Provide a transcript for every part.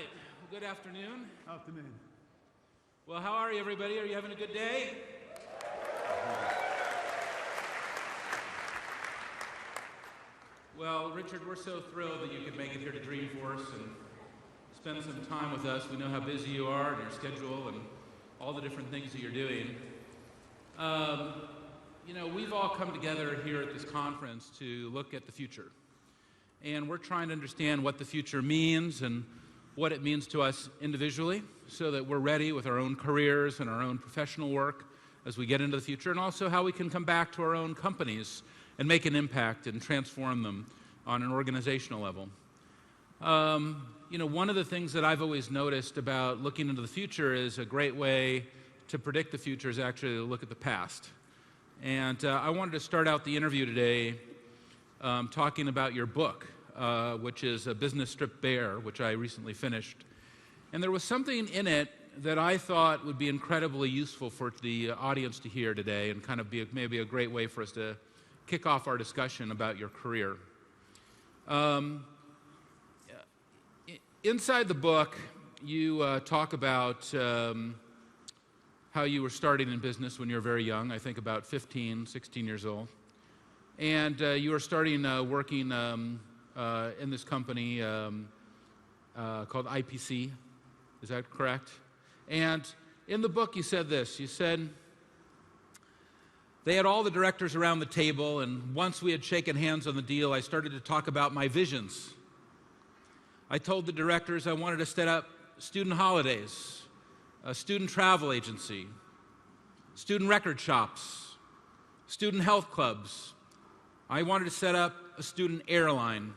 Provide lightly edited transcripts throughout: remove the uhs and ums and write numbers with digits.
right. Well, good afternoon. Afternoon. Well, how are you, everybody? Are you having a good day? Well, Richard, we're so thrilled that you could make it here to Dreamforce and spend some time with us. We know how busy you are and your schedule and all the different things that you're doing. We've all come together here at this conference to look at the future. And we're trying to understand what the future means and what it means to us individually so that we're ready with our own careers and our own professional work as we get into the future, and also how we can come back to our own companies and make an impact and transform them on an organizational level. One of the things that I've always noticed about looking into the future is a great way to predict the future is actually to look at the past. And I wanted to start out the interview today talking about your book, which is A Business Stripped Bare, which I recently finished. And there was something in it that I thought would be incredibly useful for the audience to hear today and kind of be maybe a great way for us to kick off our discussion about your career. Inside the book, you talk about how you were starting in business when you were very young, I think about 15, 16 years old. And you were starting working in this company called IPC. Is that correct? And in the book you said this. You said, they had all the directors around the table, and once we had shaken hands on the deal, I started to talk about my visions. I told the directors I wanted to set up student holidays, a student travel agency, student record shops, student health clubs. I wanted to set up a student airline.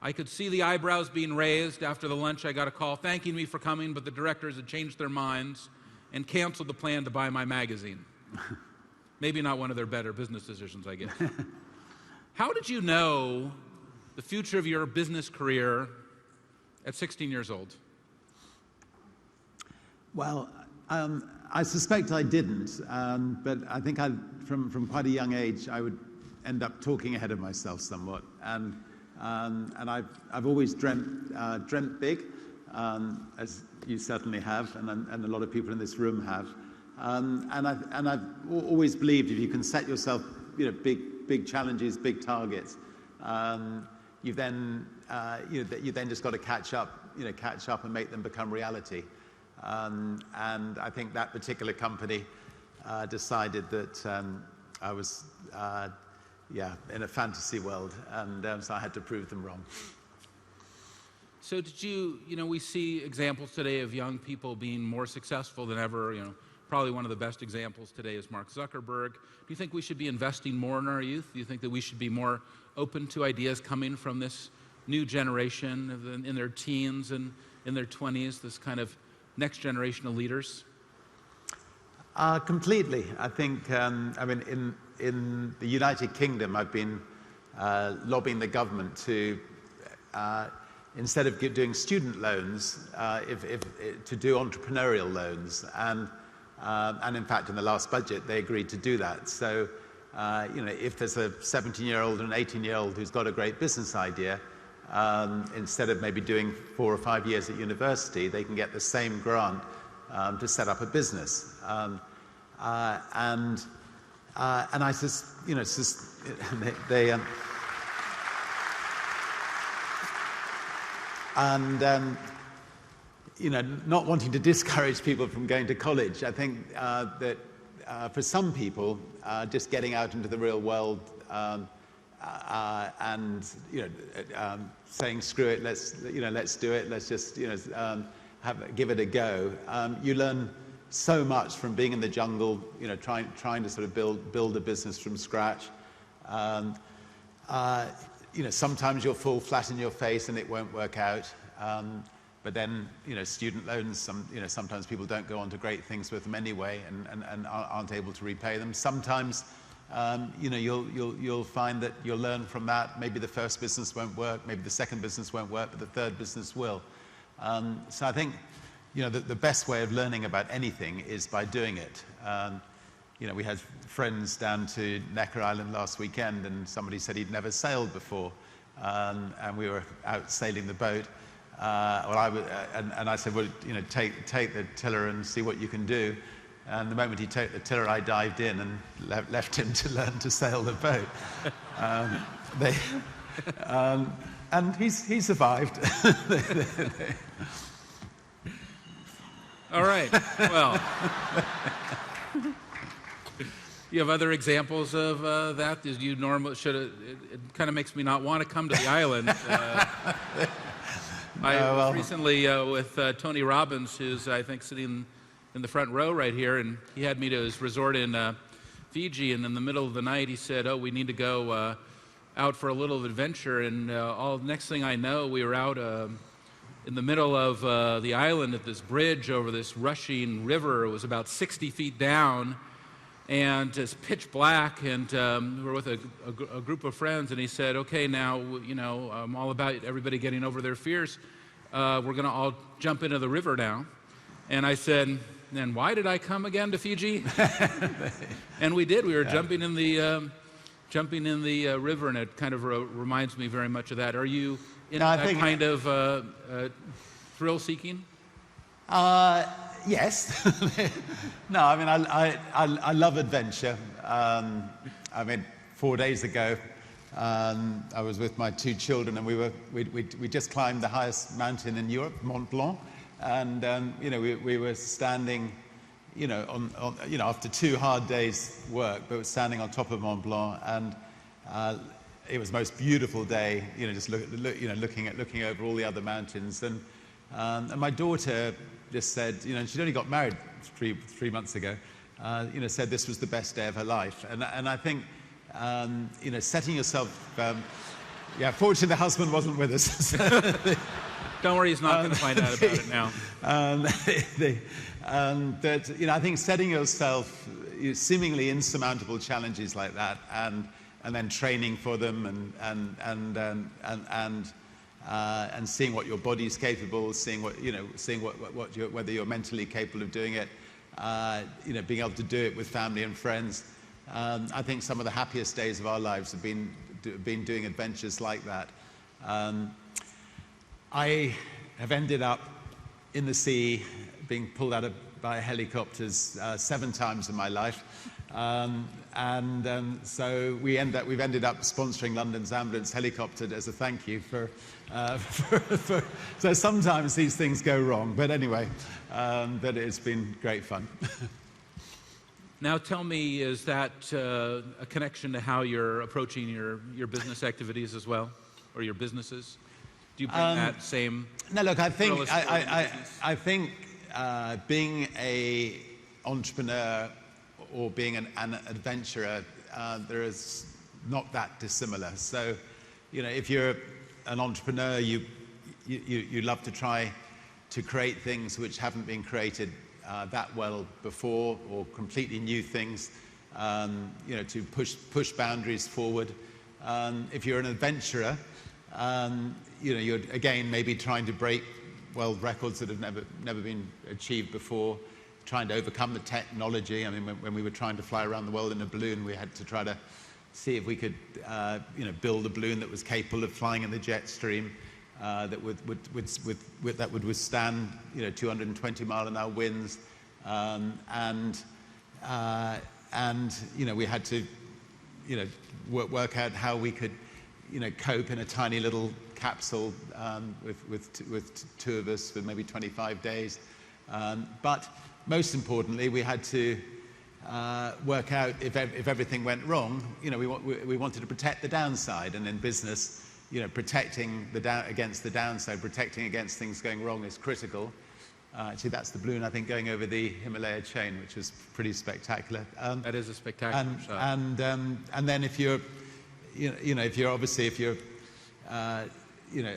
I could see the eyebrows being raised. After the lunch, I got a call thanking me for coming, but the directors had changed their minds and canceled the plan to buy my magazine. Maybe not one of their better business decisions, I guess. How did you know the future of your business career at 16 years old? Well, I suspect I didn't, but I think from quite a young age, I would end up talking ahead of myself somewhat. And I've always dreamt big, as you certainly have, and a lot of people in this room have. And I've always believed if you can set yourself, big challenges, big targets, you then just got to catch up and make them become reality. And I think that particular company decided that I was in a fantasy world, and so I had to prove them wrong. So did you, we see examples today of young people being more successful than ever. Probably one of the best examples today is Mark Zuckerberg. Do you think we should be investing more in our youth? Do you think that we should be more open to ideas coming from this new generation in their teens and in their 20s, this kind of next generation of leaders? Completely. I think, in the United Kingdom, I've been lobbying the government to, instead of doing student loans, to do entrepreneurial loans. And in fact, in the last budget, they agreed to do that. So, if there's a 17-year-old and an 18-year-old who's got a great business idea, instead of maybe doing 4 or 5 years at university, they can get the same grant to set up a business. And I just, not wanting to discourage people from going to college, I think that for some people, just getting out into the real world and saying screw it, let's do it, let's just give it a go. You learn so much from being in the jungle, trying to sort of build a business from scratch. Sometimes you'll fall flat in your face and it won't work out. But then, student loans, sometimes people don't go on to great things with them anyway and aren't able to repay them. Sometimes, you'll find that you'll learn from that. Maybe the first business won't work, maybe the second business won't work, but the third business will. So I think, the best way of learning about anything is by doing it. We had friends down to Necker Island last weekend, and somebody said he'd never sailed before. And we were out sailing the boat. and I said, well, take the tiller and see what you can do. And the moment he took the tiller, I dived in and left him to learn to sail the boat. And he survived. All right. Well, you have other examples of that? Did you normally it kind of makes me not want to come to the island. I was recently with Tony Robbins, who's I think sitting in the front row right here, and he had me to his resort in Fiji, and in the middle of the night he said, "Oh, we need to go out for a little adventure," and next thing I know, we were out in the middle of the island at this bridge over this rushing river. It was about 60 feet down, and it's pitch black, and we were with a group of friends, and he said, "Okay, now, I'm all about everybody getting over their fears. We're going to all jump into the river now." And I said, "And why did I come again to Fiji?" And we did. We were jumping in the river, and it kind of reminds me very much of that. Are you in that kind of thrill-seeking? Yes. No, I mean, I love adventure. 4 days ago, I was with my 2 children, and we just climbed the highest mountain in Europe, Mont Blanc, and we were standing, after 2 hard days' work, but we're standing on top of Mont Blanc, and it was the most beautiful day. Just looking over all the other mountains, and my daughter just said, and she'd only got married three months ago, said this was the best day of her life, and I think, setting yourself. Fortunately, the husband wasn't with us. Don't worry, he's not going to find out about it now. I think setting yourself seemingly insurmountable challenges like that, and then training for them, and seeing what your body's capable, seeing whether you're mentally capable of doing it, being able to do it with family and friends. I think some of the happiest days of our lives have been doing adventures like that. I have ended up in the sea, being pulled out by helicopters 7 times in my life, so we've ended up sponsoring London's ambulance helicopter as a thank you for so sometimes these things go wrong, but anyway, but it's been great fun. Now tell me, is that a connection to how you're approaching your business activities as well, or your businesses? Do you bring that same? No, look, I think being an entrepreneur or being an adventurer, there is not that dissimilar. So, if you're an entrepreneur, you love to try to create things which haven't been created that well before, or completely new things, to push boundaries forward. If you're an adventurer, you're again maybe trying to break world records that have never been achieved before, trying to overcome the technology. I mean, when we were trying to fly around the world in a balloon, we had to try to see if we could, build a balloon that was capable of flying in the jet stream, that would withstand, 220-mile-an-hour winds, and we had to, work out how we could, cope in a tiny little capsule with 2 of us for maybe 25 days. But most importantly, we had to work out if everything went wrong, we wanted to protect the downside. And in business, protecting against the downside, protecting against things going wrong is critical. Actually, that's the balloon, I think, going over the Himalaya chain, which was pretty spectacular. That is a spectacular shot. And then if you're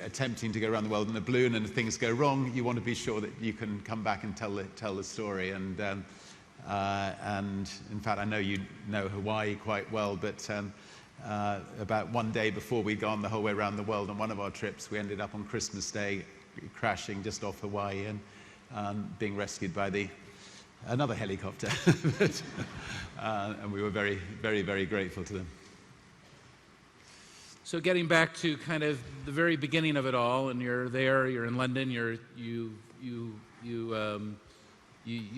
attempting to go around the world in a balloon and things go wrong, you want to be sure that you can come back and tell the story. And in fact, I know you know Hawaii quite well, but about 1 day before we'd gone the whole way around the world on one of our trips, we ended up on Christmas Day crashing just off Hawaii and being rescued by another helicopter. And we were very, very, very grateful to them. So getting back to kind of the very beginning of it all, and you're there, you're in London, you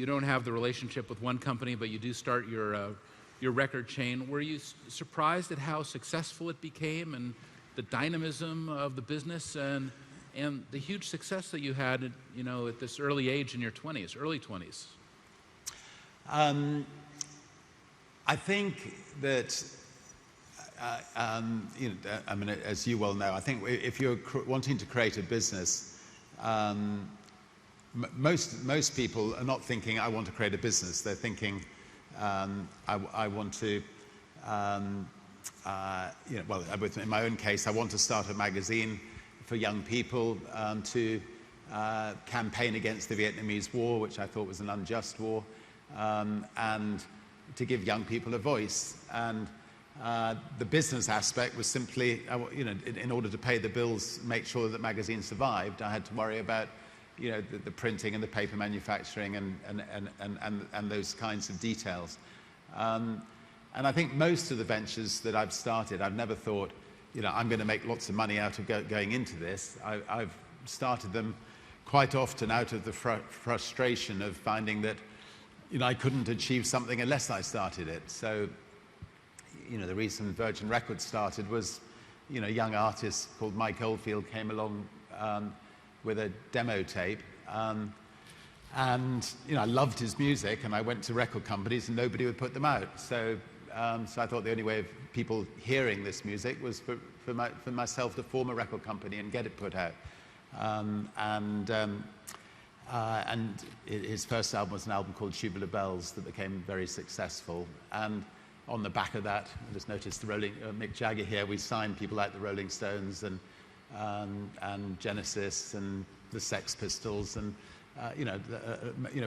don't have the relationship with one company, but you do start your record chain. Were you surprised at how successful it became and the dynamism of the business and the huge success that you had, you know, at this early age in your 20s, early 20s? I think that, you know, I mean, as you well know, I think if you're wanting to create a business, most people are not thinking, I want to create a business. They're thinking, I want to, you know, well, in my own case, I want to start a magazine for young people to campaign against the Vietnamese War, which I thought was an unjust war, and to give young people a voice. And the business aspect was simply, you know, in order to pay the bills, make sure that the magazine survived, I had to worry about, you know, the printing and the paper manufacturing and those kinds of details. And I think most of the ventures that I've started, I've never thought, you know, I'm going to make lots of money out of going into this. I've started them quite often out of the frustration of finding that, you know, I couldn't achieve something unless I started it. So, you know, the reason Virgin Records started was, you know, a young artist called Mike Oldfield came along with a demo tape. And, you know, I loved his music, and I went to record companies and nobody would put them out. So I thought the only way of people hearing this music was for myself to form a record company and get it put out. And his first album was an album called Tubular Bells that became very successful. And on the back of that, I just noticed the Mick Jagger here, we signed people like the Rolling Stones and Genesis and the Sex Pistols, and you know,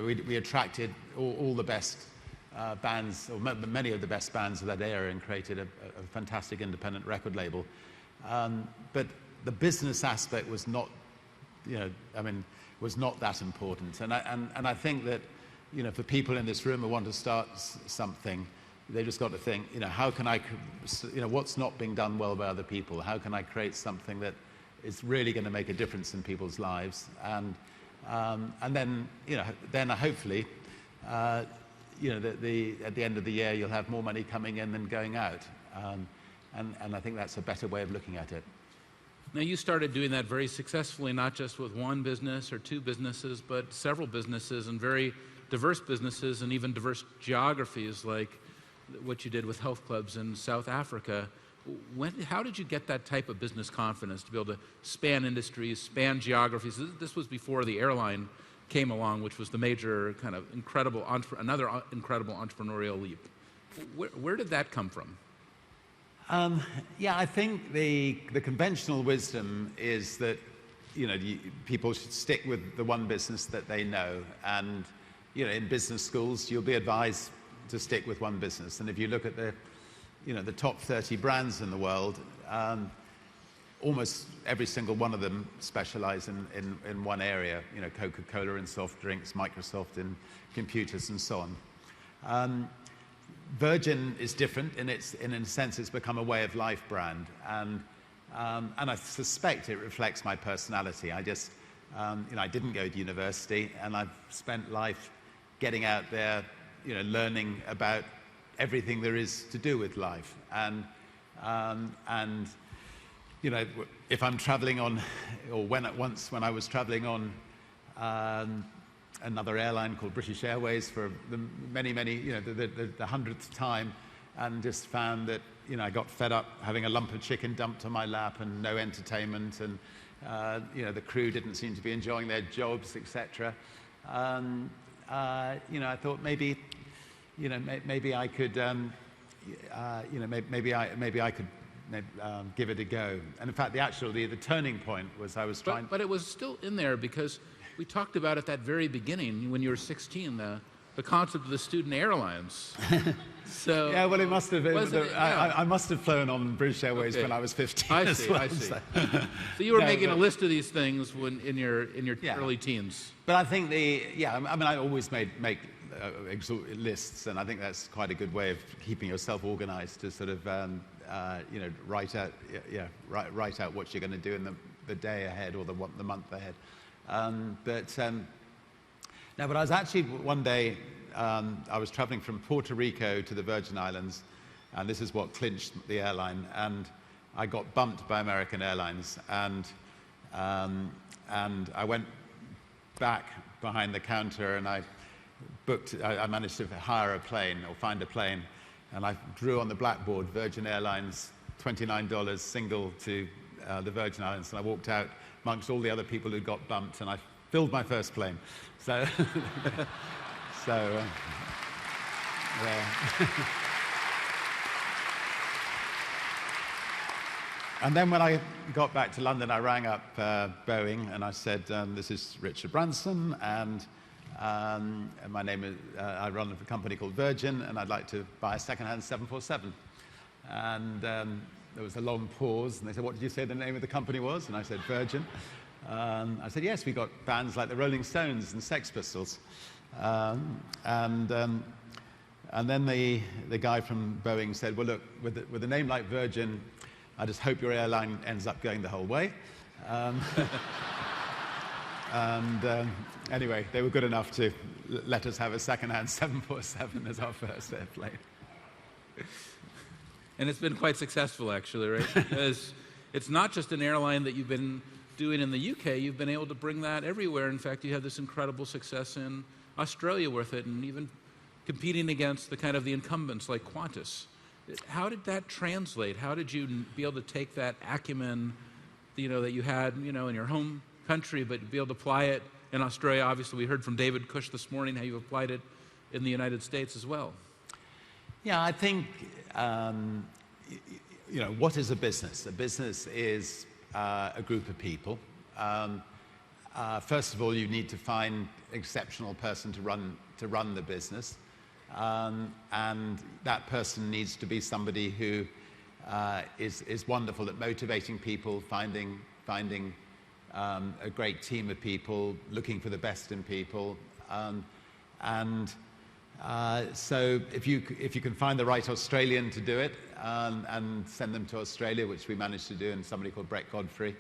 we attracted all the best bands, or many of the best bands of that era, and created a fantastic independent record label. But the business aspect was not, you know, I mean, was not that important. And I think that, you know, for people in this room who want to start something, they just got to think, you know, how can I, you know, what's not being done well by other people? How can I create something that is really going to make a difference in people's lives? And then, you know, then hopefully, you know, at the end of the year, you'll have more money coming in than going out. And I think that's a better way of looking at it. Now, you started doing that very successfully, not just with one business or two businesses, but several businesses, and very diverse businesses, and even diverse geographies, like what you did with health clubs in South Africa. How did you get that type of business confidence to be able to span industries, span geographies? This was before the airline came along, which was the major kind of another incredible entrepreneurial leap. Where did that come from? Yeah, I think the conventional wisdom is that, you know, people should stick with the one business that they know. And, you know, in business schools, you'll be advised to stick with one business. And if you look at the, you know, the top 30 brands in the world, almost every single one of them specialize in one area. You know, Coca-Cola in soft drinks, Microsoft in computers, and so on. Virgin is different in a sense it's become a way of life brand, and I suspect it reflects my personality. I just, you know, I didn't go to university, and I've spent life getting out there, you know, learning about everything there is to do with life. And you know, if I'm traveling on, or when I was traveling on another airline called British Airways for the many, you know, the 100th time, and just found that, you know, I got fed up having a lump of chicken dumped on my lap and no entertainment, and you know, the crew didn't seem to be enjoying their jobs, etc. You know, I thought maybe, you know, maybe I could, you know, maybe I could give it a go. And in fact, the turning point was I was trying. But it was still in there, because we talked about at that very beginning when you were 16, the concept of the student airlines. So yeah, well, it must have been. I must have flown on British Airways when I was 15. I see. I see. So you were making a list of these things when in your early teens. But I think I mean, I always make lists, and I think that's quite a good way of keeping yourself organized, to sort of write out what you're going to do in the day ahead or the month ahead. But I was actually one day, I was traveling from Puerto Rico to the Virgin Islands, and this is what clinched the airline, and I got bumped by American Airlines, and I went back behind the counter and I managed to hire a plane or find a plane, and I drew on the blackboard Virgin Airlines, $29 single to the Virgin Islands, and I walked out amongst all the other people who got bumped, and I filled my first plane. So, And then when I got back to London, I rang up Boeing and I said, this is Richard Branson, and my name is, I run a company called Virgin, and I'd like to buy a second-hand 747. And there was a long pause, and they said, what did you say the name of the company was? And I said, Virgin. I said, yes, we got bands like the Rolling Stones and Sex Pistols. And then the guy from Boeing said, well, look, with a name like Virgin, I just hope your airline ends up going the whole way. Anyway, they were good enough to let us have a second-hand 747 as our first airplane. And it's been quite successful, actually, right? Because it's not just an airline that you've been doing in the UK, you've been able to bring that everywhere. In fact, you have this incredible success in Australia with it, and even competing against the incumbents like Qantas. How did that translate? How did you be able to take that acumen, that you had, in your home country, but be able to apply it in Australia? Obviously, we heard from David Cush this morning how you applied it in the United States as well. Yeah, I think, what is a business? A business is a group of people. First of all, you need to find an exceptional person to run the business. And that person needs to be somebody who is wonderful at motivating people, finding a great team of people, looking for the best in people. So if you can find the right Australian to do it and send them to Australia, which we managed to do, and somebody called Brett Godfrey,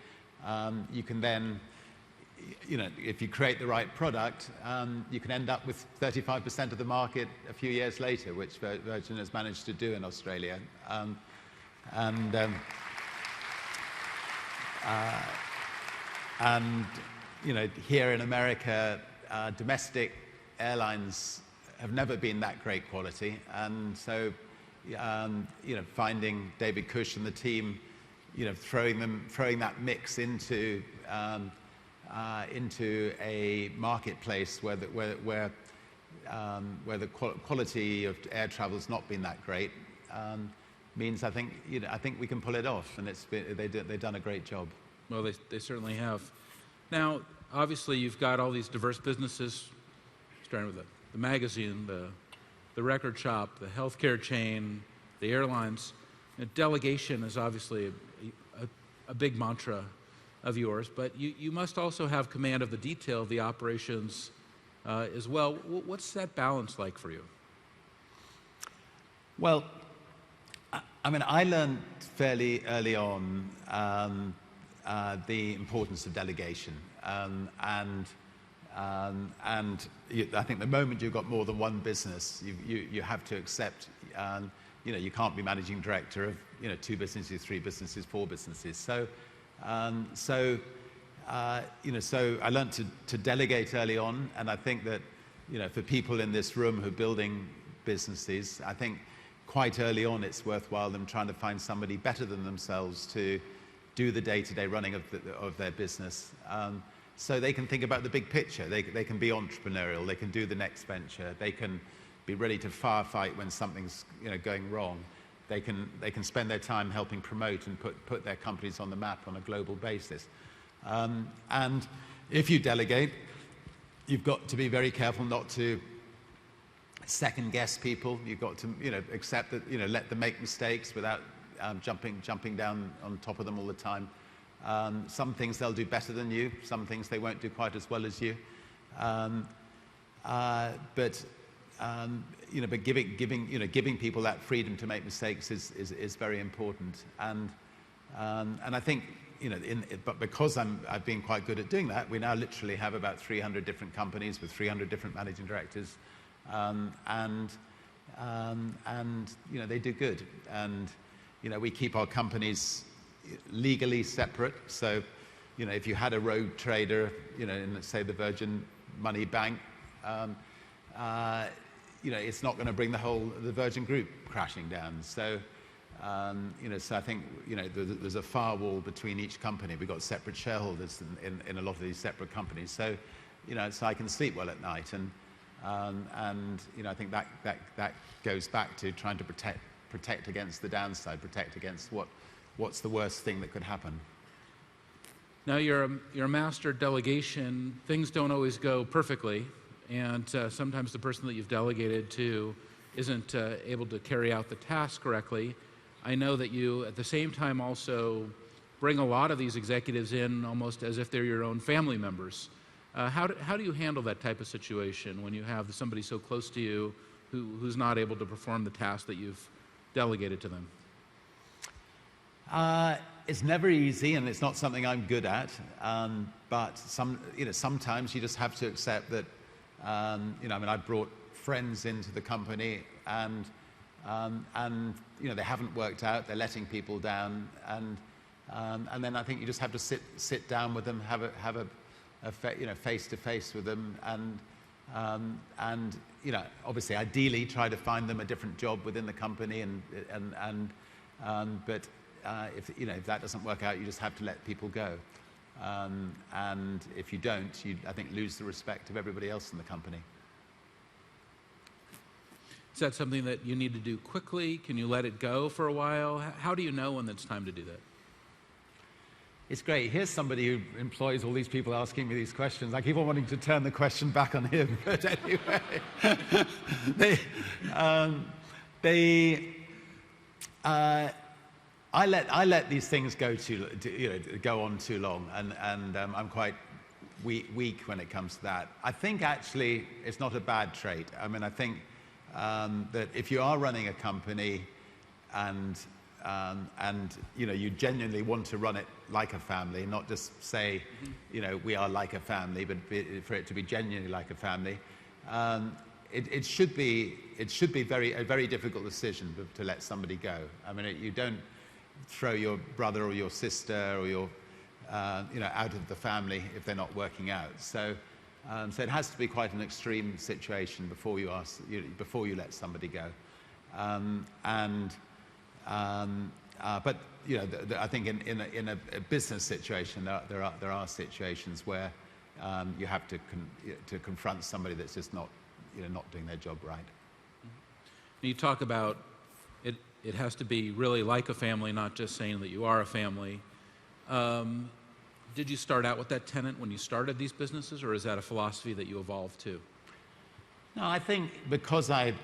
you can then, if you create the right product, you can end up with 35% of the market a few years later, which Virgin has managed to do in Australia. Here in America, domestic airlines have never been that great quality, and so finding David Cush and the team, throwing that mix into a marketplace where the quality of air travel has not been that great, means I think we can pull it off, and they've done a great job. Well, they certainly have. Now, obviously, you've got all these diverse businesses, starting with the magazine, the record shop, the healthcare chain, the airlines. Delegation is obviously a big mantra of yours, but you must also have command of the detail of the operations as well. What's that balance like for you? Well, I learned fairly early on the importance of delegation, and I think the moment you've got more than one business, you have to accept, you can't be managing director of 2 businesses, 3 businesses, 4 businesses. So I learned to delegate early on, and I think that for people in this room who are building businesses, I think quite early on it's worthwhile them trying to find somebody better than themselves to do the day-to-day running of their business, so they can think about the big picture. They can be entrepreneurial. They can do the next venture. They can be ready to firefight when something's going wrong. They can spend their time helping promote and put their companies on the map on a global basis. And if you delegate, you've got to be very careful not to second guess people. You've got to accept that, let them make mistakes without jumping down on top of them all the time. Some things they'll do better than you. Some things they won't do quite as well as you. But but giving people that freedom to make mistakes is very important. And I think, but because I've been quite good at doing that, we now literally have about 300 different companies with 300 different managing directors, and they do good. And we keep our companies legally separate. So, if you had a rogue trader, in, let's say, the Virgin Money Bank, it's not going to bring the Virgin Group crashing down. So, so I think, there's a firewall between each company. We've got separate shareholders in a lot of these separate companies. So, so I can sleep well at night. And I think that goes back to trying to protect against the downside, protect against what's the worst thing that could happen. Now, you're a master at delegation. Things don't always go perfectly, and sometimes the person that you've delegated to isn't able to carry out the task correctly. I know that you, at the same time, also bring a lot of these executives in almost as if they're your own family members. How do you handle that type of situation when you have somebody so close to you who's not able to perform the task that you've delegated to them? It's never easy, and it's not something I'm good at. But sometimes you just have to accept that. I brought friends into the company, and they haven't worked out. They're letting people down, and then I think you just have to sit down with them, have a face to face with them, and obviously, ideally, try to find them a different job within the company, but if that doesn't work out, you just have to let people go. And if you don't, I think, lose the respect of everybody else in the company. Is that something that you need to do quickly? Can you let it go for a while? How do you know when it's time to do that? It's great. Here's somebody who employs all these people asking me these questions. I keep on wanting to turn the question back on him, but anyway, I let these things go on too long, and I'm quite weak when it comes to that. I think actually it's not a bad trait. I think that if you are running a company and you genuinely want to run it like a family, not just say, we are like a family, but for it to be genuinely like a family, it should be a very difficult decision to let somebody go. You don't throw your brother or your sister or your out of the family if they're not working out. So it has to be quite an extreme situation before you let somebody go. But I think in a business situation there are situations where you have to confront somebody that's just not doing their job right. You talk about it has to be really like a family, not just saying that you are a family. Did you start out with that tenet when you started these businesses, or is that a philosophy that you evolved to? No, I think because I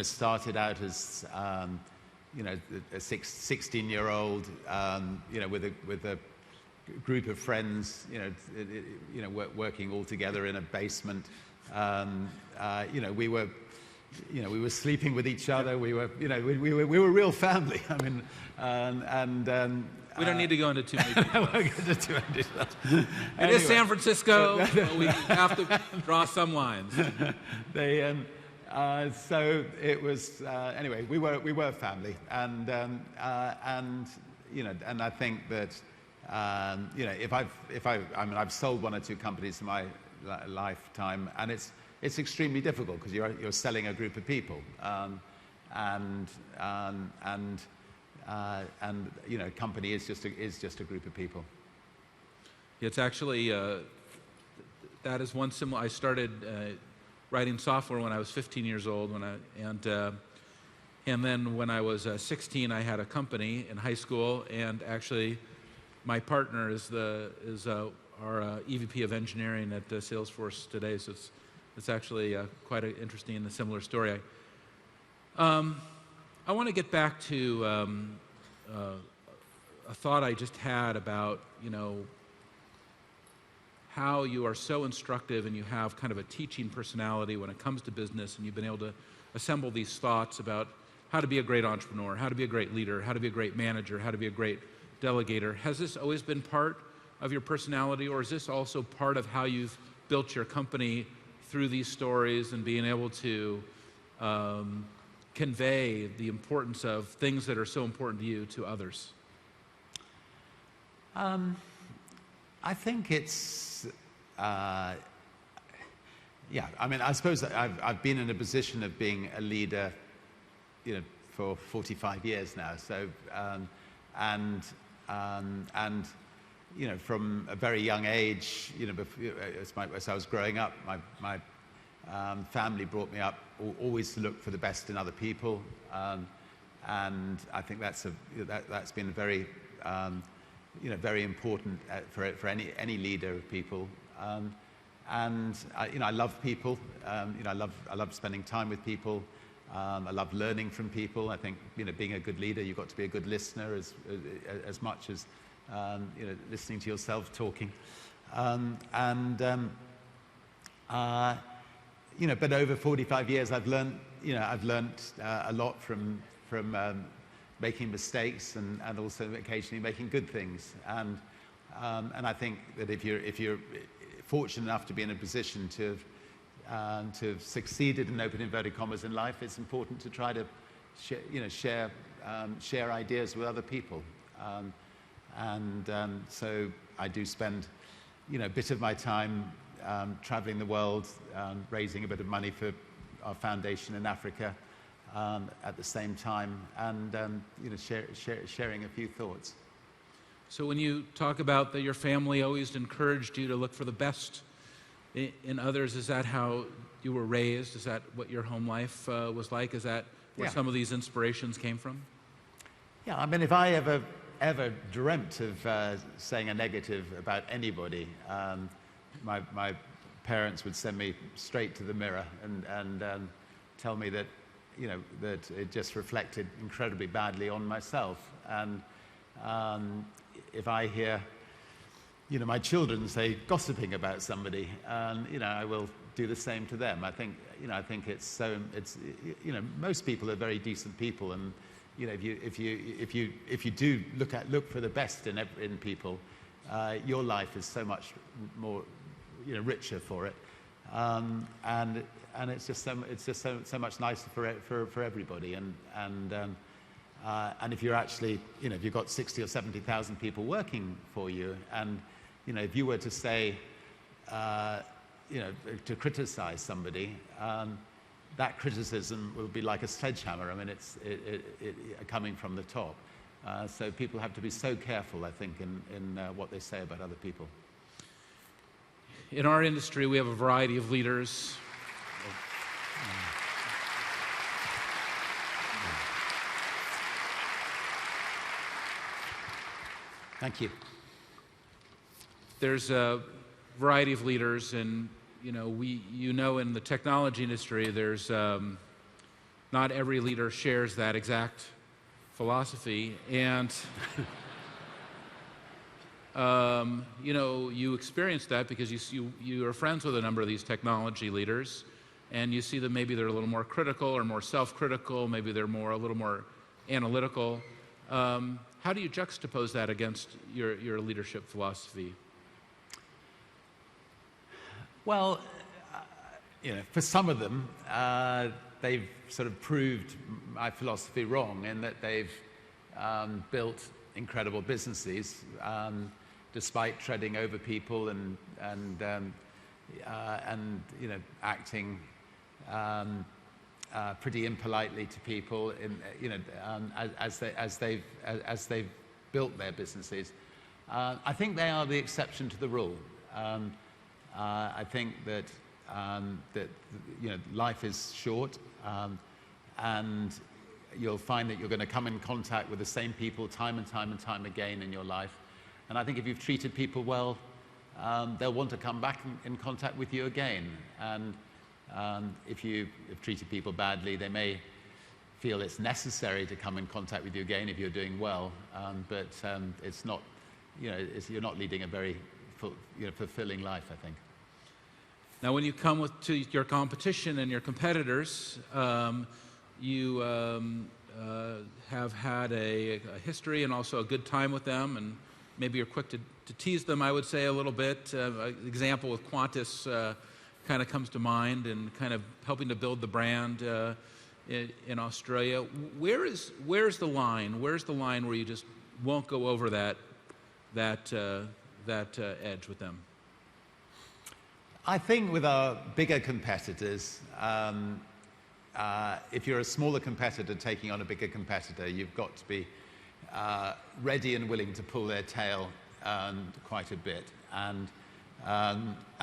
started out as a 16-year-old, with a group of friends, working all together in a basement. We were sleeping with each other. We were a real family. We don't need to go into too many details. It is San Francisco. We have to draw some lines. So it was anyway. We were family, and I think that I've sold one or two companies in my lifetime, and it's extremely difficult because you're selling a group of people, company is just a group of people. It's actually that is one similar. I started writing software when I was 15 years old, and then when I was 16, I had a company in high school, and actually, my partner is our EVP of engineering at Salesforce today. So it's actually quite an interesting and a similar story. I want to get back to a thought I just had about how you are so instructive and you have kind of a teaching personality when it comes to business, and you've been able to assemble these thoughts about how to be a great entrepreneur, how to be a great leader, how to be a great manager, how to be a great delegator. Has this always been part of your personality, or is this also part of how you've built your company through these stories and being able to convey the importance of things that are so important to you to others? I think it's, yeah, I mean, I suppose that I've been in a position of being a leader, for 45 years now. So, and from a very young age, as I was growing up, my family brought me up always to look for the best in other people, and I think that's been very very important for any leader of people. And I love people. I love spending time with people. I love learning from people. I think being a good leader, you've got to be a good listener as much as listening to yourself talking. But over 45 years, I've learned a lot from making mistakes and also occasionally making good things. And I think that if you're fortunate enough to be in a position to have succeeded in open inverted commas in life, it's important to try to share ideas with other people. So I do spend a bit of my time traveling the world, raising a bit of money for our foundation in Africa at the same time, and sharing a few thoughts. So when you talk about that your family always encouraged you to look for the best in others, is that how you were raised? Is that what your home life was like? Is that where some of these inspirations came from? Yeah, I mean, if I ever dreamt of saying a negative about anybody, my parents would send me straight to the mirror and tell me that that it just reflected incredibly badly on myself. And if I hear my children say gossiping about somebody, I will do the same to them. I think it's most people are very decent people, and if you do look for the best in people, your life is so much more richer for it, and it's just so much nicer for everybody. And if you're actually if you've got 60 or 70,000 people working for you, and if you were to say to criticize somebody, that criticism will be like a sledgehammer. I mean, it's coming from the top. So people have to be so careful, I think, in what they say about other people. In our industry, we have a variety of leaders. Thank you. There's a variety of leaders, and in the technology industry, there's not every leader shares that exact philosophy, and you experience that because you are friends with a number of these technology leaders, and you see that maybe they're a little more critical or more self-critical, maybe they're a little more analytical. How do you juxtapose that against your leadership philosophy? Well, for some of them, they've sort of proved my philosophy wrong in that they've built incredible businesses despite treading over people and acting pretty impolitely to people as they've built their businesses. I think they are the exception to the rule. I think that life is short, and you'll find that you're going to come in contact with the same people time and time again in your life. And I think if you've treated people well, they'll want to come back in contact with you again. And if you've treated people badly, they may feel it's necessary to come in contact with you again if you're doing well, but it's not, you're not leading a very fulfilling life, I think. Now, when you come to your competition and your competitors, you have had a history and also a good time with them, and maybe you're quick to tease them, I would say, a little bit. An example with Qantas kind of comes to mind, and kind of helping to build the brand in Australia. Where's the line? Where's the line where you just won't go over that edge with them? I think with our bigger competitors, if you're a smaller competitor taking on a bigger competitor, you've got to be ready and willing to pull their tail quite a bit. I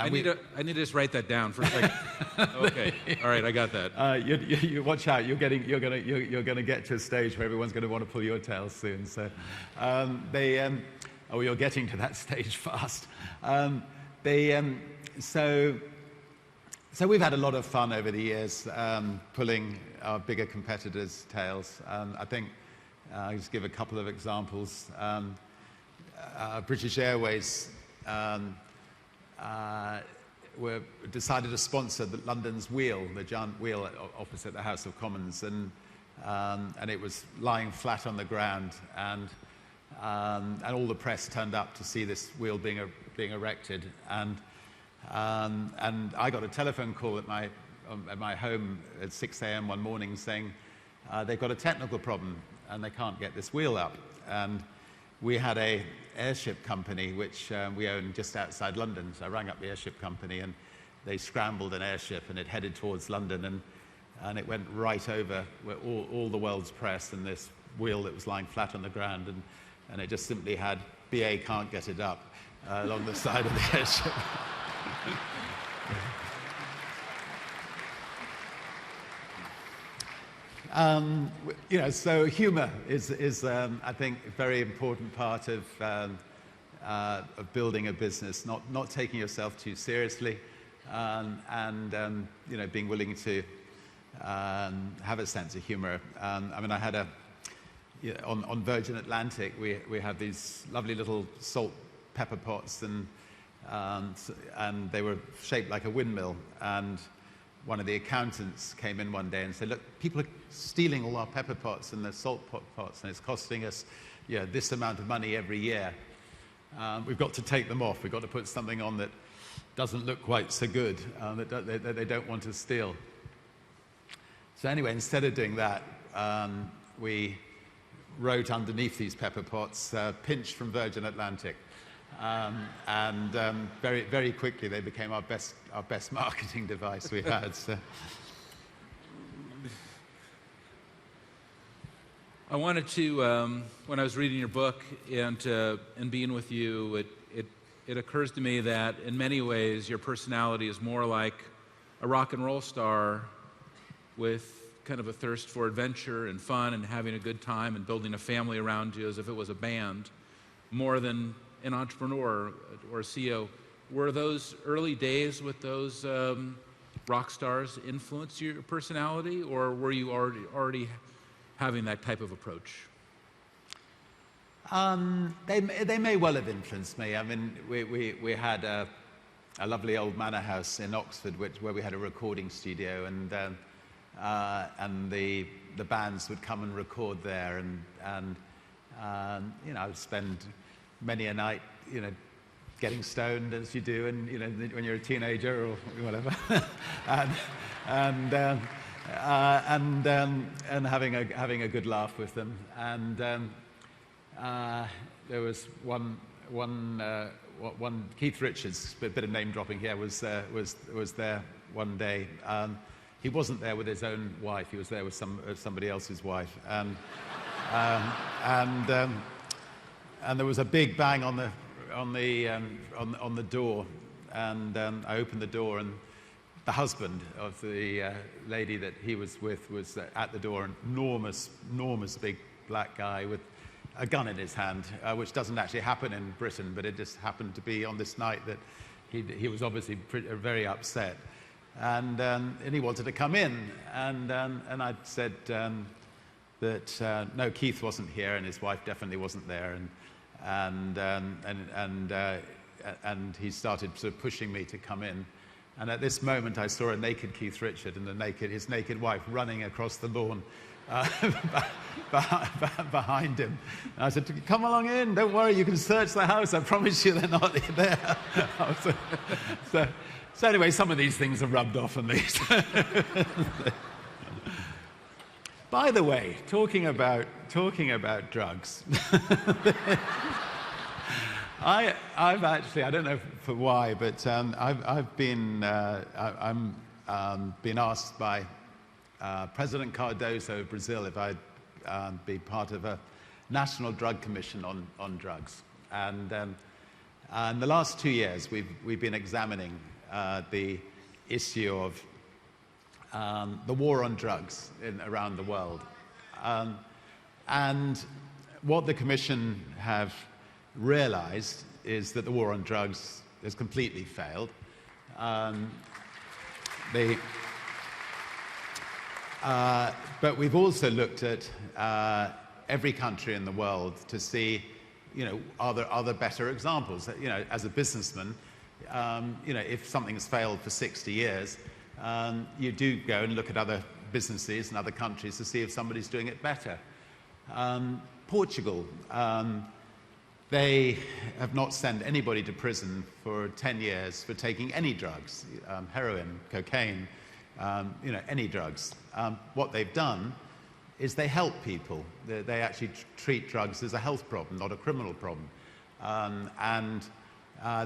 need to just write that down for a second. Okay, all right, I got that. You watch out. You're gonna get to a stage where everyone's going to want to pull your tail soon. So you're getting to that stage fast. So we've had a lot of fun over the years pulling our bigger competitors' tails. I think I'll just give a couple of examples. British Airways decided to sponsor London's Wheel, the giant wheel opposite the House of Commons, and it was lying flat on the ground, and all the press turned up to see this wheel being erected, and I got a telephone call at my home at 6 a.m. one morning saying they've got a technical problem and they can't get this wheel up. And we had an airship company which we own just outside London, so I rang up the airship company and they scrambled an airship and it headed towards London, and it went right over all the world's press and this wheel that was lying flat on the ground, and it just simply had BA can't get it up along the side of the airship. So humor is I think a very important part of building a business. Not taking yourself too seriously, and being willing to have a sense of humor. I mean, I had on Virgin Atlantic we have these lovely little salt pepper pots, and they were shaped like a windmill, and one of the accountants came in one day and said, look, people are stealing all our pepper pots and the salt pots, and it's costing us this amount of money every year. We've got to take them off. We've got to put something on that doesn't look quite so good, that they don't want to steal. So anyway, instead of doing that, we wrote underneath these pepper pots, "Pinch from Virgin Atlantic." Very, very quickly they became our best marketing device we had. So. I wanted to, when I was reading your book and being with you, it occurs to me that in many ways your personality is more like a rock and roll star with kind of a thirst for adventure and fun and having a good time and building a family around you as if it was a band, more than an entrepreneur or a CEO. Were those early days with those rock stars influence your personality, or were you already having that type of approach? They may well have influenced me. I mean, we had a lovely old manor house in Oxford where we had a recording studio, and the bands would come and record there, and I would spend many a night, getting stoned as you do, and when you're a teenager or whatever, and having a good laugh with them. And there was one Keith Richards, a bit of name dropping here, was there one day. He wasn't there with his own wife. He was there with somebody else's wife, and there was a big bang on the door, and I opened the door, and the husband of the lady that he was with was at the door, an enormous big black guy with a gun in his hand, which doesn't actually happen in Britain, but it just happened to be on this night that he was obviously very upset, and he wanted to come in, and I said that no, Keith wasn't here, and his wife definitely wasn't there, and he started sort of pushing me to come in. And at this moment, I saw a naked Keith Richard and his naked wife running across the lawn behind him. And I said, "Come along in, don't worry, you can search the house, I promise you they're not there." So anyway, some of these things are rubbed off on me. By the way, talking about drugs, I've actually, I don't know for why, but I've been been asked by President Cardoso of Brazil if I'd be part of a national drug commission on drugs. And in the last 2 years, we've been examining the issue of the war on drugs around the world. And what the Commission have realized is that the war on drugs has completely failed. But we've also looked at every country in the world to see, are there better examples? As a businessman, if something has failed for 60 years, you do go and look at other businesses and other countries to see if somebody's doing it better. Portugal, they have not sent anybody to prison for 10 years for taking any drugs, heroin, cocaine, any drugs. What they've done is they help people. They actually treat drugs as a health problem, not a criminal problem. And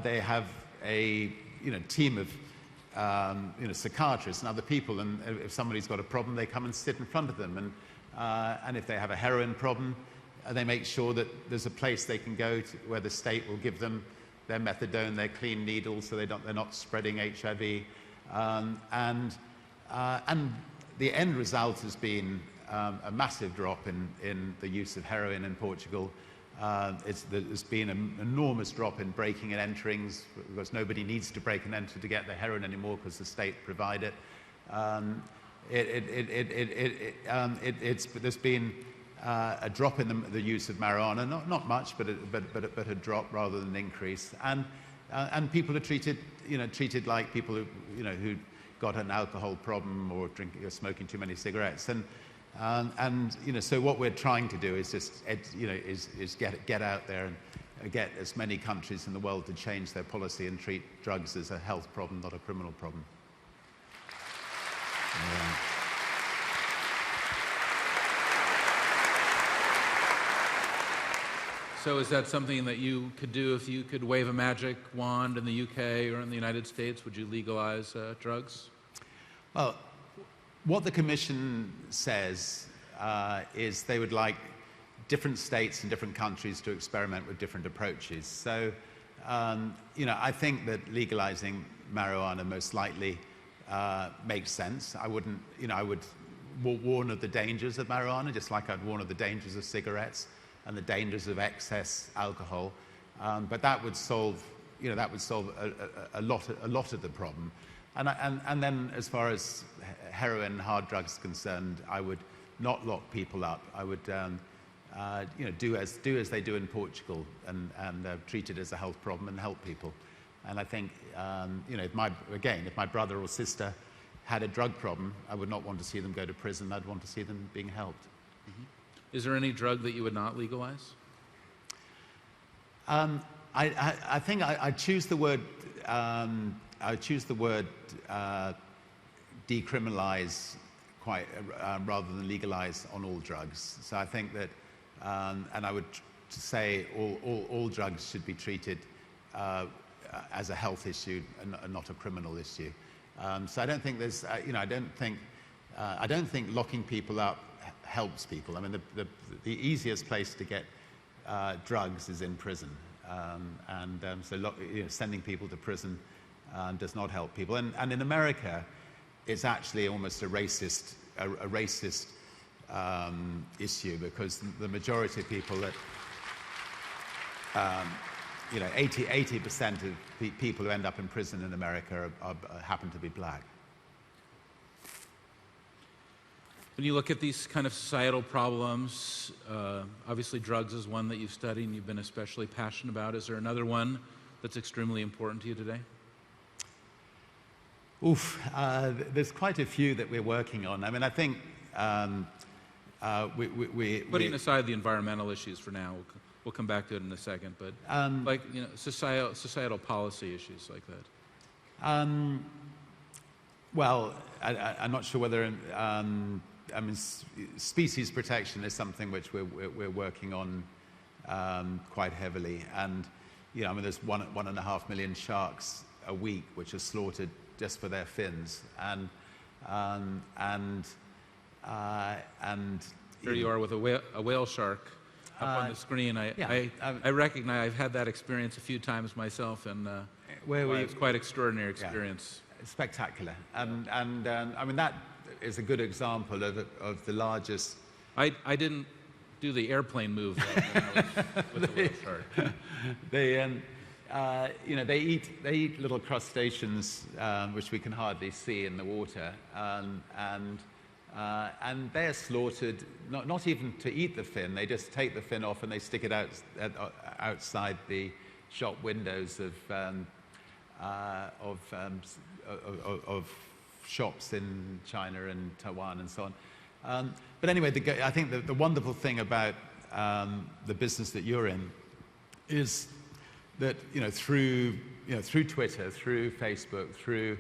they have a team of psychiatrists and other people, and if somebody's got a problem, they come and sit in front of them. And if they have a heroin problem, they make sure that there's a place they can go to where the state will give them their methadone, their clean needles, so they're not spreading HIV. And the end result has been a massive drop in the use of heroin in Portugal. There's been an enormous drop in breaking and enterings, because nobody needs to break and enter to get the heroin anymore because the state provide it. There's been a drop in the use of marijuana, not much, but a drop rather than an increase. And people are treated like people who got an alcohol problem or smoking too many cigarettes. So what we're trying to do is just get out there and get as many countries in the world to change their policy and treat drugs as a health problem, not a criminal problem. Yeah. So is that something that you could do if you could wave a magic wand in the UK or in the United States? Would you legalize drugs? Well, what the Commission says is they would like different states and different countries to experiment with different approaches. So, I think that legalizing marijuana most likely makes sense. I would warn of the dangers of marijuana, just like I'd warn of the dangers of cigarettes and the dangers of excess alcohol. But that would solve, a lot of the problem. And then, as far as heroin and hard drugs are concerned, I would not lock people up. I would, do as they do in Portugal and treat it as a health problem and help people. And I think, if my brother or sister had a drug problem, I would not want to see them go to prison. I'd want to see them being helped. Mm-hmm. Is there any drug that you would not legalize? I think I choose the word. I choose the word decriminalize rather than legalize on all drugs. So I think that, and I would say all drugs should be treated as a health issue and not a criminal issue. So I don't think there's, I don't think locking people up helps people. I mean, the easiest place to get drugs is in prison, so sending people to prison does not help people. And in America, it's actually almost a racist issue, because the majority of people that 80% of people who end up in prison in America happen to be black. When you look at these kind of societal problems, obviously drugs is one that you've studied and you've been especially passionate about. Is there another one that's extremely important to you today? Oof, there's quite a few that we're working on. I mean, I think Putting aside the environmental issues for now, we'll come back to it in a second, but like, you know, societal policy issues like that. Well, I'm not sure whether, I mean, species protection is something which we're working on quite heavily. And, you know, I mean, there's 1.5 million sharks a week which are slaughtered just for their fins. And Here you are with a whale shark up on the screen. I recognize I've had that experience a few times myself, and it's quite extraordinary experience. Yeah, spectacular. And I mean, that is a good example of the largest. I didn't do the airplane move when I was with the whale shark. You know, they eat little crustaceans which we can hardly see in the water, and they're slaughtered not even to eat the fin. They just take the fin off and they stick it outside the shop windows of shops in China and Taiwan and so on. But anyway, I think the wonderful thing about the business that you're in is that, you know, through Twitter, through Facebook, through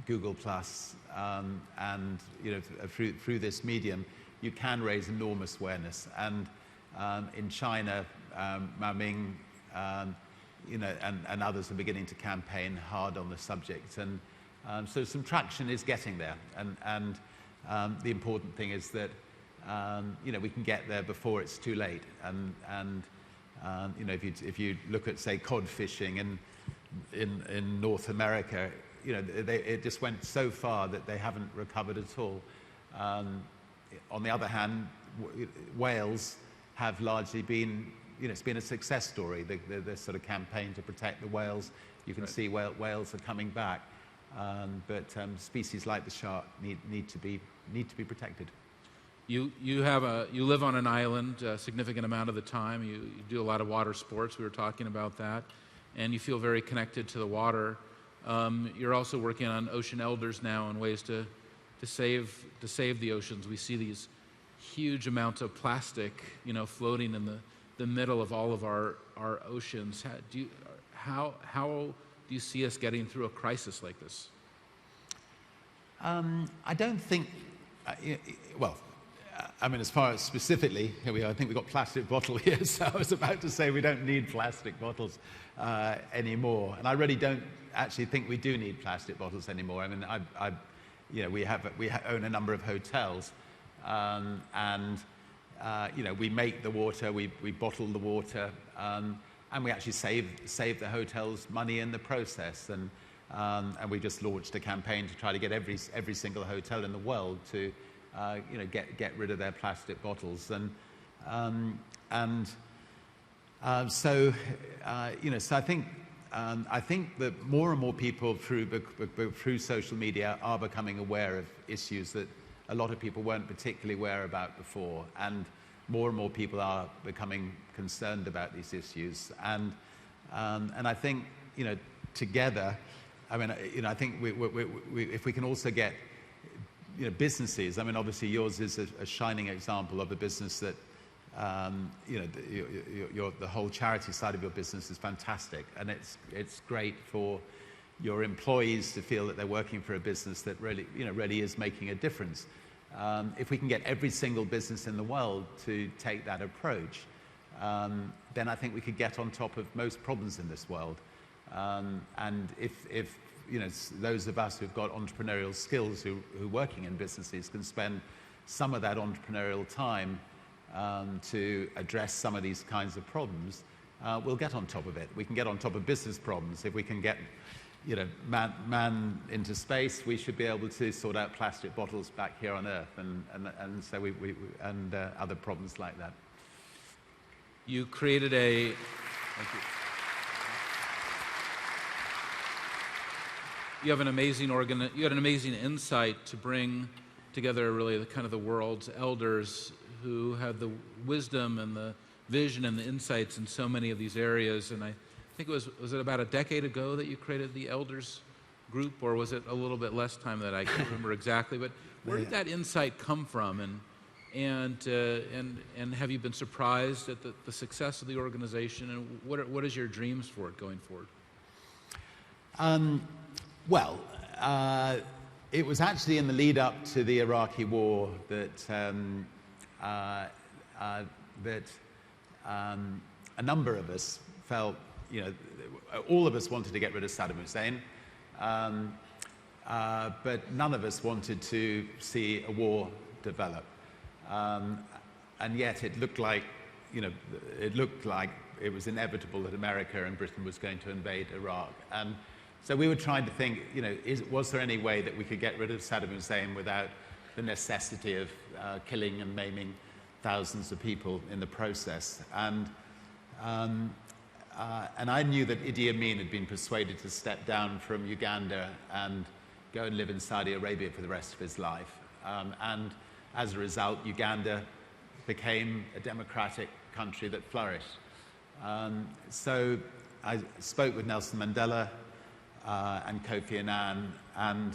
Google Plus, and, you know, through this medium, you can raise enormous awareness. And in China, Mao Ming, you know, and others are beginning to campaign hard on the subject, and so some traction is getting there. And the important thing is that, you know, we can get there before it's too late. And you know, if you look at, say, cod fishing in North America, you know, it just went so far that they haven't recovered at all. On the other hand, whales have largely been, you know, it's been a success story. The sort of campaign to protect the whales. You can see whales are coming back, but species like the shark need to be protected. You live on an island a significant amount of the time. You do a lot of water sports. We were talking about that, and you feel very connected to the water. You're also working on ocean elders now and ways to save the oceans. We see these huge amounts of plastic, you know, floating in the middle of all of our oceans. How do you see us getting through a crisis like this? I don't think. Well, I mean, as far as specifically, here we are. I think we've got plastic bottle here. So I was about to say we don't need plastic bottles anymore, and I really don't actually think we do need plastic bottles anymore. I mean, you know, we own a number of hotels, and you know, we make the water, we bottle the water, and we actually save the hotels money in the process. And we just launched a campaign to try to get every single hotel in the world to you know, get rid of their plastic bottles. So you know, so I think that more and more people through social media are becoming aware of issues that a lot of people weren't particularly aware about before, and more and more people are becoming concerned about these issues. And I think, you know, together, I mean, you know, I think if we can also get, you know, businesses. I mean, obviously yours is a shining example of a business that, you know, the whole charity side of your business is fantastic, and it's great for your employees to feel that they're working for a business that really, you know, really is making a difference. If we can get every single business in the world to take that approach, then I think we could get on top of most problems in this world. And if you know, those of us who've got entrepreneurial skills who are working in businesses can spend some of that entrepreneurial time to address some of these kinds of problems, we'll get on top of it. We can get on top of business problems. If we can get, you know, man into space, we should be able to sort out plastic bottles back here on Earth, and so we other problems like that. You created a. Thank you. You have an amazing you had an amazing insight to bring together really the world's elders who have the wisdom and the vision and the insights in so many of these areas. And I think was it about a decade ago that you created the Elders Group, or was it a little bit less time that I can't remember exactly? But where did that insight come from, and have you been surprised at the success of the organization, and what is your dreams for it going forward? Well, it was actually in the lead up to the Iraqi war that a number of us felt, all of us wanted to get rid of Saddam Hussein, but none of us wanted to see a war develop. And yet it looked like it was inevitable that America and Britain was going to invade Iraq. And so we were trying to think, was there any way that we could get rid of Saddam Hussein without the necessity of killing and maiming thousands of people in the process? And I knew that Idi Amin had been persuaded to step down from Uganda and go and live in Saudi Arabia for the rest of his life. And as a result, Uganda became a democratic country that flourished. So I spoke with Nelson Mandela and Kofi Annan and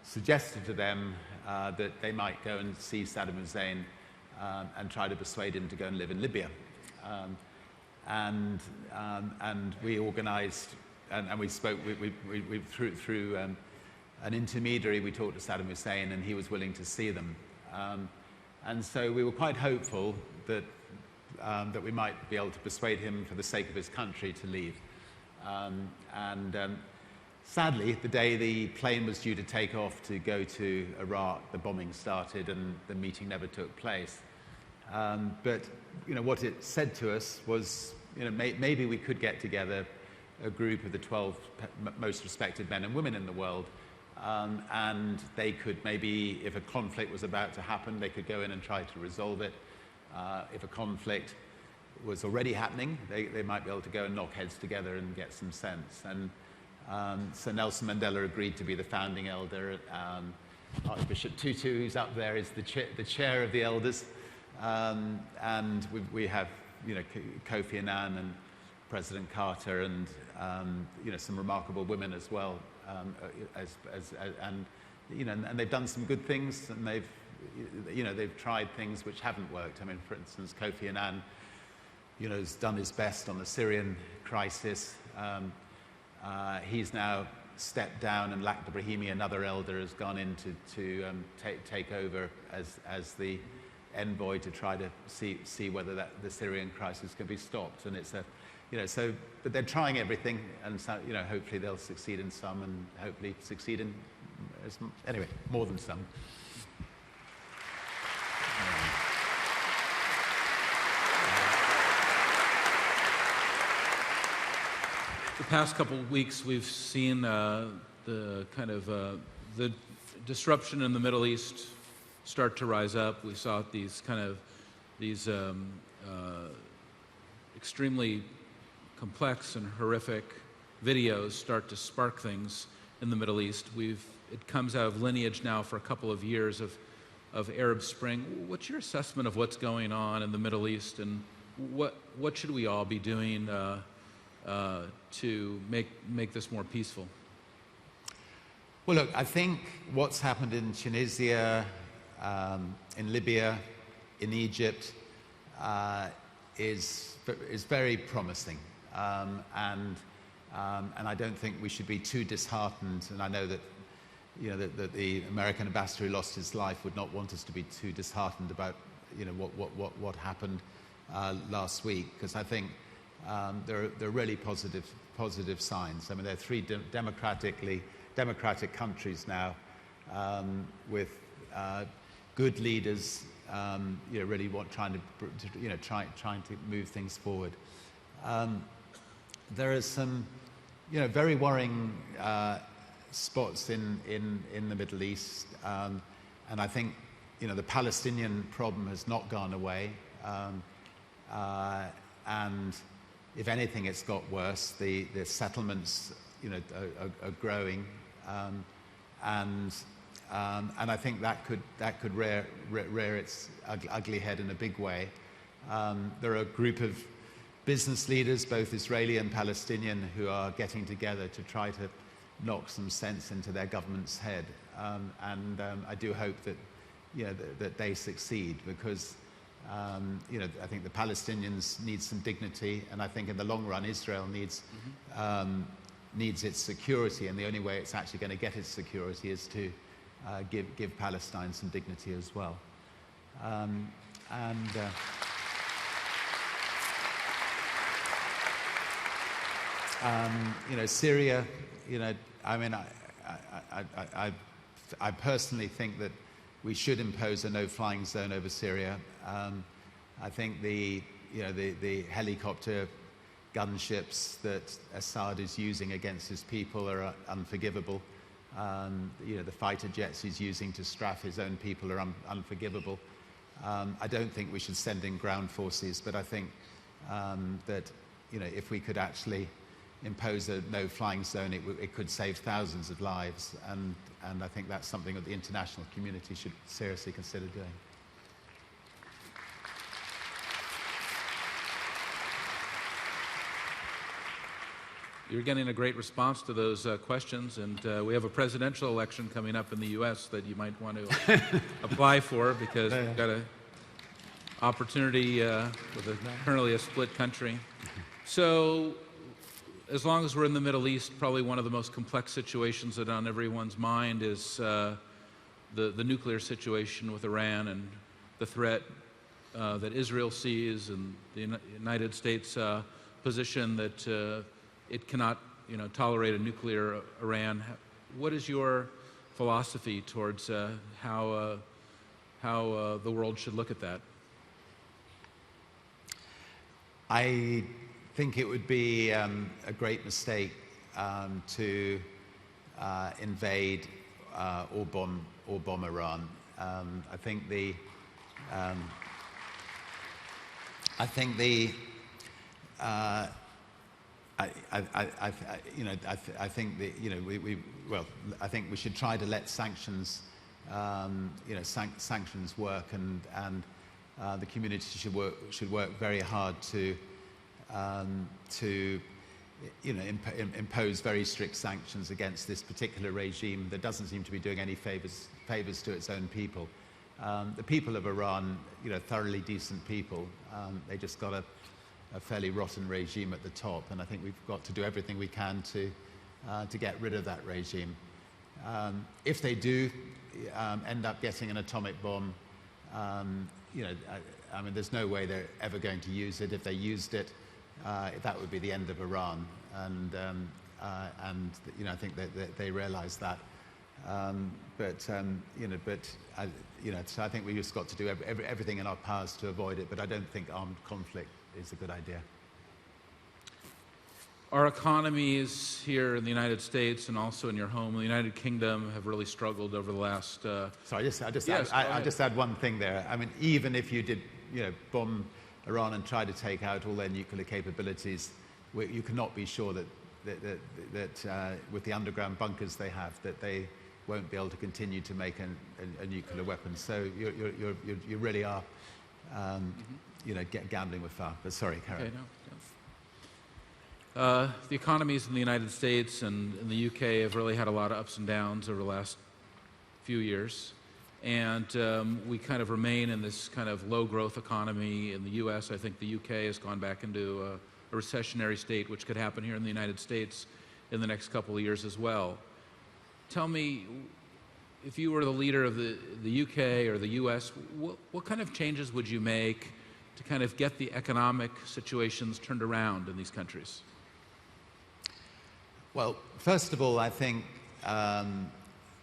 suggested to them that they might go and see Saddam Hussein and try to persuade him to go and live in Libya. And we organized, and we spoke through an intermediary. We talked to Saddam Hussein, and he was willing to see them. And so we were quite hopeful that we might be able to persuade him, for the sake of his country, to leave. Sadly, the day the plane was due to take off to go to Iraq, the bombing started and the meeting never took place. But what it said to us was, maybe we could get together a group of the 12 most respected men and women in the world, and they could maybe, if a conflict was about to happen, they could go in and try to resolve it. If a conflict was already happening, they might be able to go and knock heads together and get some sense. And so Nelson Mandela agreed to be the founding elder. Archbishop Tutu, who's up there, is the chair of the elders. And we have, Kofi Annan and President Carter and, some remarkable women as well. And they've done some good things, and they've tried things which haven't worked. I mean, for instance, Kofi Annan, has done his best on the Syrian crisis. He's now stepped down, and Lakhdar Brahimi, another elder, has gone in to take over as the envoy to try to see whether the Syrian crisis can be stopped. And it's but they're trying everything, and so, hopefully they'll succeed in some, and hopefully succeed in more than some. The past couple of weeks, we've seen the disruption in the Middle East start to rise up. We saw these extremely complex and horrific videos start to spark things in the Middle East. It comes out of lineage now for a couple of years of Arab Spring. What's your assessment of what's going on in the Middle East, and what should we all be doing to make this more peaceful? Well, look, I think what's happened in Tunisia, in Libya, in Egypt, is very promising, and I don't think we should be too disheartened. And I know that that the American ambassador who lost his life would not want us to be too disheartened about what happened last week, because I think there are really positive signs. I mean, there are three democratic countries now, with good leaders, really trying to move things forward. There are some, very worrying spots in the Middle East, and I think, the Palestinian problem has not gone away, and if anything, it's got worse. The settlements, are growing, and I think that could rear its ugly head in a big way. There are a group of business leaders, both Israeli and Palestinian, who are getting together to try to knock some sense into their government's head. I do hope that, that they succeed, because I think the Palestinians need some dignity, and I think in the long run Israel needs its security, and the only way it's actually going to get its security is to give Palestine some dignity as well. Syria, I personally think that we should impose a no-flying zone over Syria. I think the helicopter gunships that Assad is using against his people are unforgivable. The fighter jets he's using to strafe his own people are unforgivable. I don't think we should send in ground forces, but I think that if we could actually impose a no-flying zone, it could save thousands of lives, and I think that's something that the international community should seriously consider doing. You're getting a great response to those questions, and we have a presidential election coming up in the U.S. that you might want to apply for, because we've got an opportunity with currently a split country. So, as long as we're in the Middle East, probably one of the most complex situations that on everyone's mind is the nuclear situation with Iran, and the threat that Israel sees, and the United States position that it cannot, tolerate a nuclear Iran. What is your philosophy towards how the world should look at that? I think it would be a great mistake to invade or bomb Iran. I think we should try to let sanctions, sanctions work, and the community should work very hard to impose very strict sanctions against this particular regime that doesn't seem to be doing any favors to its own people. The people of Iran, thoroughly decent people. They just got a fairly rotten regime at the top, and I think we've got to do everything we can to get rid of that regime. If they do end up getting an atomic bomb, there's no way they're ever going to use it. If they used it, that would be the end of Iran, and I think that they realize that. So I think we just got to do everything in our powers to avoid it. But I don't think armed conflict is a good idea. Our economies here in the United States, and also in your home, the United Kingdom, have really struggled over the last. Sorry, I'll just add one thing there. I mean, even if you did, bomb Iran and try to take out all their nuclear capabilities, you cannot be sure that with the underground bunkers they have, that they won't be able to continue to make a nuclear weapon. So you really are, gambling with fire. But sorry, Karen. Okay, no. The economies in the United States and in the UK have really had a lot of ups and downs over the last few years. And we kind of remain in this kind of low-growth economy. In the U.S., I think the UK has gone back into a recessionary state, which could happen here in the United States in the next couple of years as well. Tell me, if you were the leader of the UK or the US, what kind of changes would you make to kind of get the economic situations turned around in these countries? Well, first of all, I think that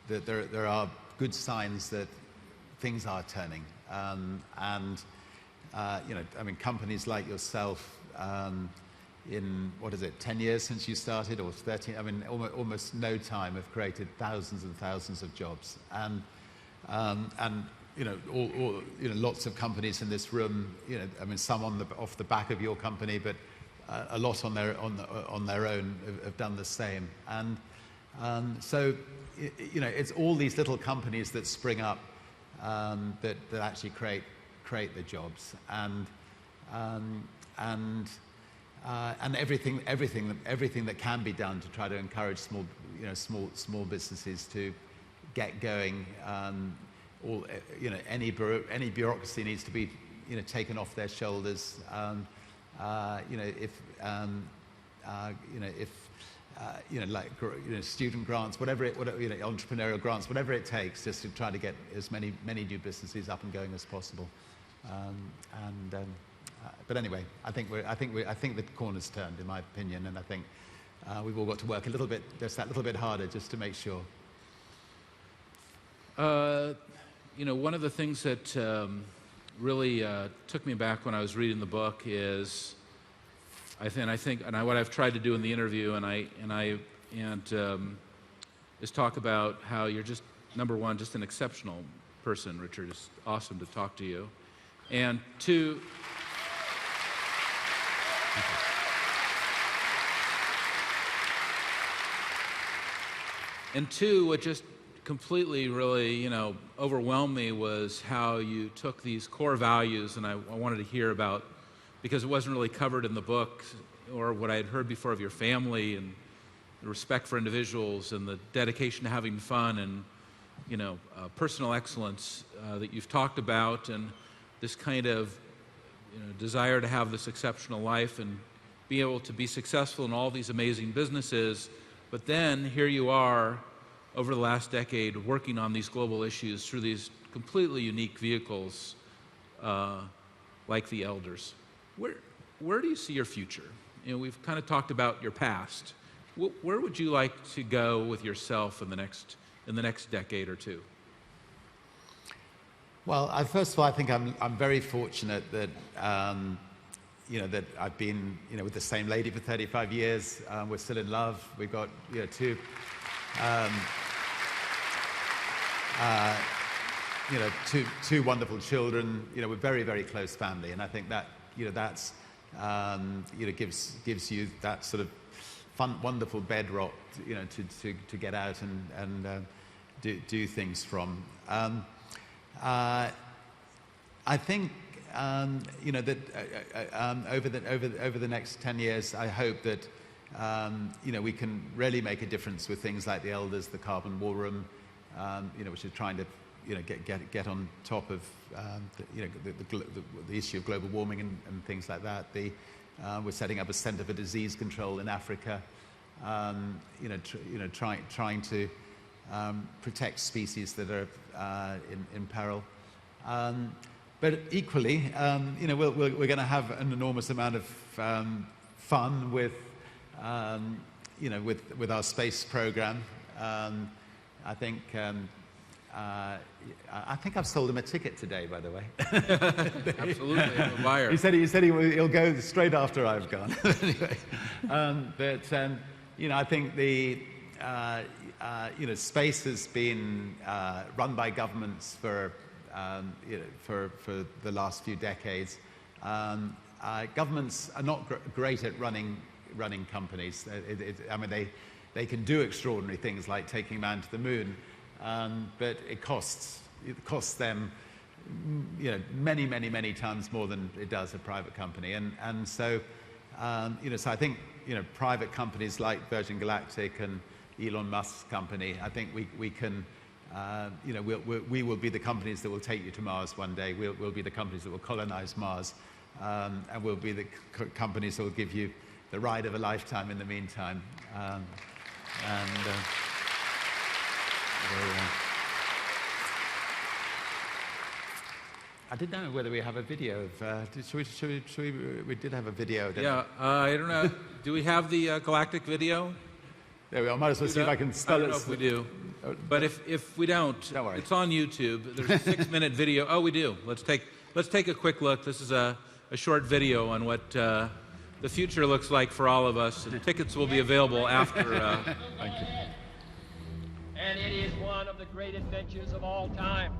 there are good signs that things are turning. Companies like yourself, in, 10 years since you started, or 13, almost no time, have created thousands and thousands of jobs. Lots of companies in this room, some off the back of your company, but a lot on their own have done the same. So it's all these little companies that spring up that actually create the jobs. and everything that can be done to try to encourage small businesses to get going. Any bureaucracy needs to be taken off their shoulders. Student grants, whatever entrepreneurial grants, whatever it takes, just to try to get as many new businesses up and going as possible. But anyway, I think the corner's turned, in my opinion, and I think we've all got to work a little bit harder just to make sure. One of the things that really took me back when I was reading the book is, what I've tried to do in the interview, is talk about how you're just, number one, just an exceptional person, Richard. It's awesome to talk to you, and two. And two, what just completely really, overwhelmed me was how you took these core values, and I wanted to hear about, because it wasn't really covered in the book, or what I had heard before of your family, and the respect for individuals, and the dedication to having fun, and personal excellence that you've talked about, and this kind of desire to have this exceptional life and be able to be successful in all these amazing businesses. But then here you are over the last decade working on these global issues through these completely unique vehicles like the Elders. Where do you see your future? We've kind of talked about your past. Where would you like to go with yourself in the next decade or two? Well, first of all, I think I'm very fortunate that that I've been with the same lady for 35 years. We're still in love. We've got two wonderful children. We're very, very close family, and I think that that's gives you that sort of fun, wonderful bedrock to get out and do things from. I think that over the next 10 years, I hope that we can really make a difference with things like the Elders, the Carbon War Room, which is trying to get on top of the issue of global warming and things like that. We're setting up a Center for Disease Control in Africa. Trying to protect species that are in peril. But equally, we're going to have an enormous amount of fun with our space program. I think I've sold him a ticket today, by the way. Absolutely, I'm a buyer. He said he'll go straight after I've gone. Anyway, I think space has been run by governments for the last few decades. Governments are not great at running companies. They can do extraordinary things like taking man to the moon, but it costs them many times more than it does a private company. So I think private companies like Virgin Galactic and Elon Musk's company, I think we can we will be the companies that will take you to Mars one day. We'll be the companies that will colonize Mars, and we'll be the companies that will give you the ride of a lifetime in the meantime. I didn't know whether we have a video of. We did have a video. Yeah, I don't know. Do we have the galactic video? There we are. I might as well see if I can spell it. I don't know if we do. But if we don't worry. It's on YouTube. There's a 6-minute video. Oh, we do. Let's take a quick look. This is a short video on what the future looks like for all of us. And tickets will be available after. Thank you. And it is one of the great adventures of all time.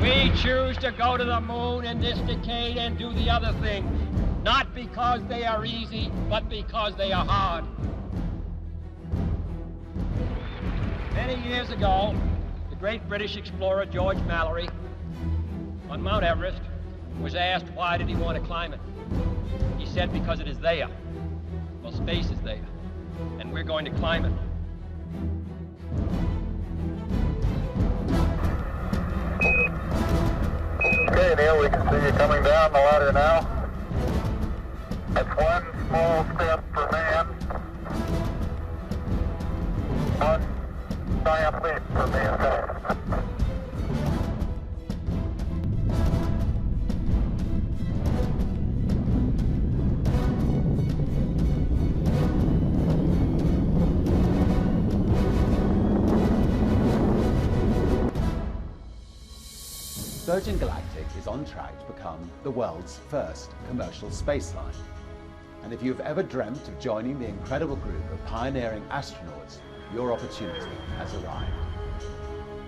We choose to go to the moon in this decade and do the other things, not because they are easy, but because they are hard. Many years ago, the great British explorer George Mallory on Mount Everest was asked why did he want to climb it. He said because it is there. Well, space is there, and we're going to climb it. Okay, Neil, we can see you coming down the ladder now. That's one small step for man, one giant leap for mankind. Virgin Galactic is on track to become the world's first commercial space line. And if you've ever dreamt of joining the incredible group of pioneering astronauts, your opportunity has arrived.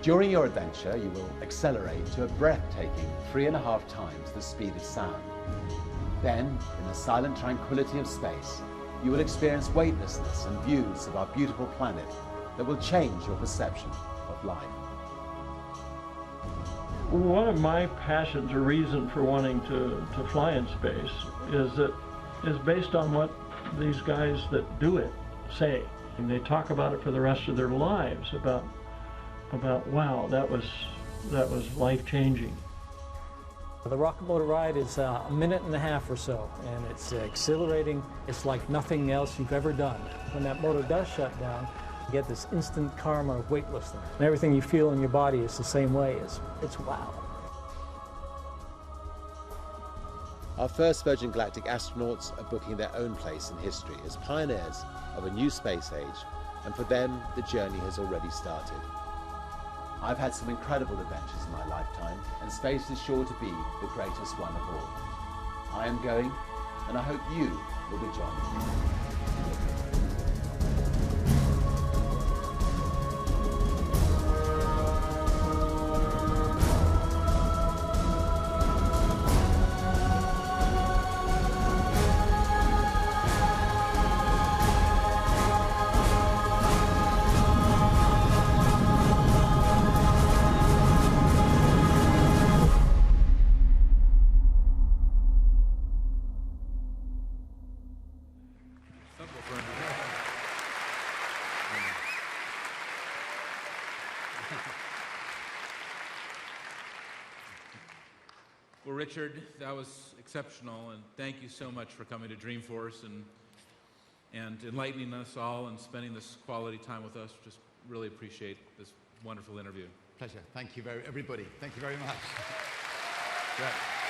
During your adventure, you will accelerate to a breathtaking 3.5 times the speed of sound. Then, in the silent tranquility of space, you will experience weightlessness and views of our beautiful planet that will change your perception of life. One of my passions or reason for wanting to fly in space is based on what these guys that do it say. And they talk about it for the rest of their lives, about wow, that was life-changing. The rocket motor ride is a minute and a half or so, and it's exhilarating. It's like nothing else you've ever done. When that motor does shut down, you get this instant karma of weightlessness. And everything you feel in your body is the same way. It's wow. Our first Virgin Galactic astronauts are booking their own place in history as pioneers of a new space age, and for them, the journey has already started. I've had some incredible adventures in my lifetime, and space is sure to be the greatest one of all. I am going, and I hope you will be joining me. Well, Richard, that was exceptional, and thank you so much for coming to Dreamforce and enlightening us all and spending this quality time with us. Just really appreciate this wonderful interview. Pleasure. Thank you everybody. Thank you very much. Great.